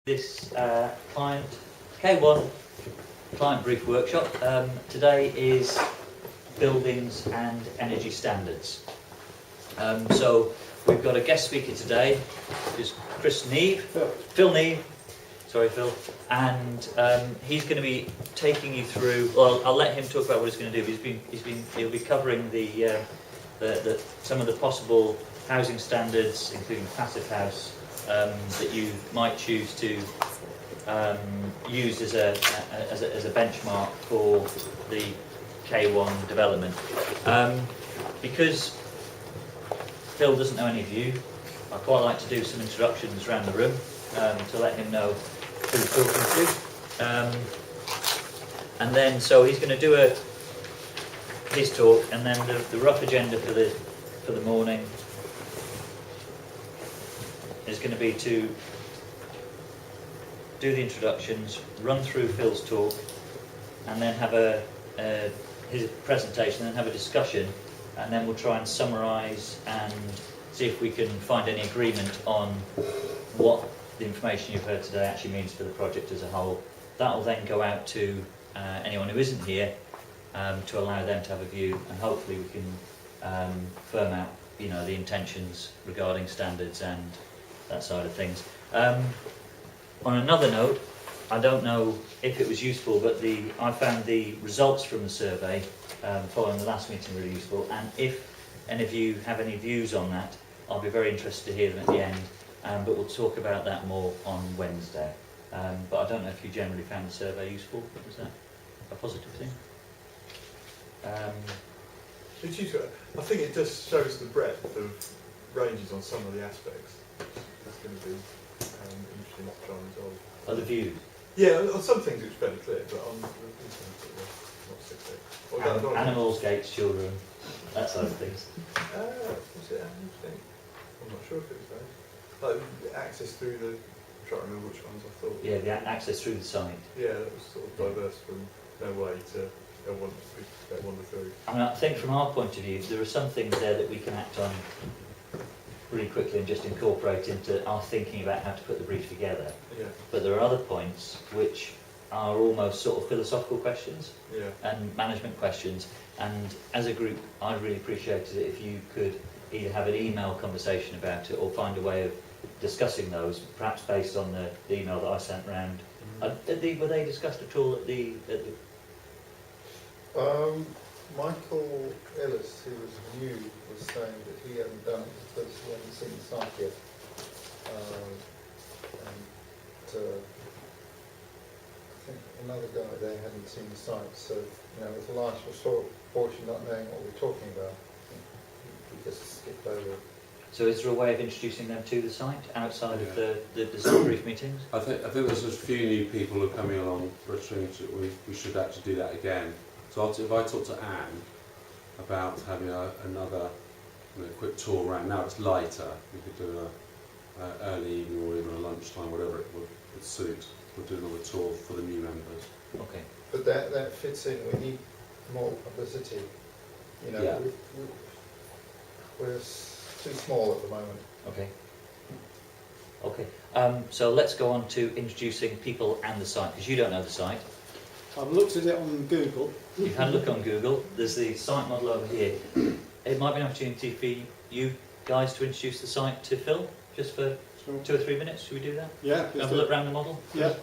This client K1 client brief workshop. Today is buildings and energy standards. So we've got a guest speaker today, who's Phil Neve, sorry Phil, and he's going to be taking you through. Well, I'll let him talk about what he's going to do. He'll be covering the some of the possible housing standards, including PassivHaus, that you might choose to use as a benchmark for the K1 development. Because Phil doesn't know any of you, I quite like to do some introductions around the room to let him know who he's talking to. And then, so he's going to do his talk, and then the rough agenda for the morning is going to be to do the introductions, run through Phil's talk, and then have his presentation, and then have a discussion, and then we'll try and summarise and see if we can find any agreement on what the information you've heard today actually means for the project as a whole. That will then go out to anyone who isn't here to allow them to have a view, and hopefully we can firm out, the intentions regarding standards and that side of things. On another note, I don't know if it was useful, but I found the results from the survey following the last meeting really useful, and if any of you have any views on that, I'll be very interested to hear them at the end, but we'll talk about that more on Wednesday. But I don't know if you generally found the survey useful. Was that a positive thing? It's useful. I think it just shows the breadth of ranges on some of the aspects. That's going to be interesting to try and resolve. Other views? Yeah, on some things it's fairly clear, but on these things not so clear. Animals, gates, children, that side of things. Was it animals, gates? I'm not sure if it was those. Like access through the. I'm trying to remember which ones I thought. Yeah, the access through the site. Yeah, that was sort of diverse from no way to wander through. I think from our point of view, there are some things there that we can act on really quickly and just incorporate into our thinking about how to put the brief together. Yeah. But there are other points which are almost sort of philosophical questions and management questions. And as a group, I'd really appreciate it if you could either have an email conversation about it or find a way of discussing those, perhaps based on the email that I sent round. Were they discussed at all at the Michael Ellis, who was new, was saying that he hadn't done it because he hadn't seen the site yet. I think another guy there hadn't seen the site, so with a large portion not knowing what we're talking about, we just skipped over it. So is there a way of introducing them to the site outside of the design brief meetings? I think there's a few new people who are coming along, Richard. We should actually do that again. So if I talk to Anne about having another quick tour around, now it's lighter, we could do an early evening or even a lunchtime, whatever it would suit. We'll do another tour for the new members. Okay. But that fits in, we need more publicity. Yeah. We're too small at the moment. Okay. Okay. So let's go on to introducing people and the site, because you don't know the site. I've looked at it on Google. You've had a look on Google. There's the site model over here. It might be an opportunity for you guys to introduce the site to Phil, just for 2 or 3 minutes. Should we do that? Yeah. Have a look around the model? Yeah.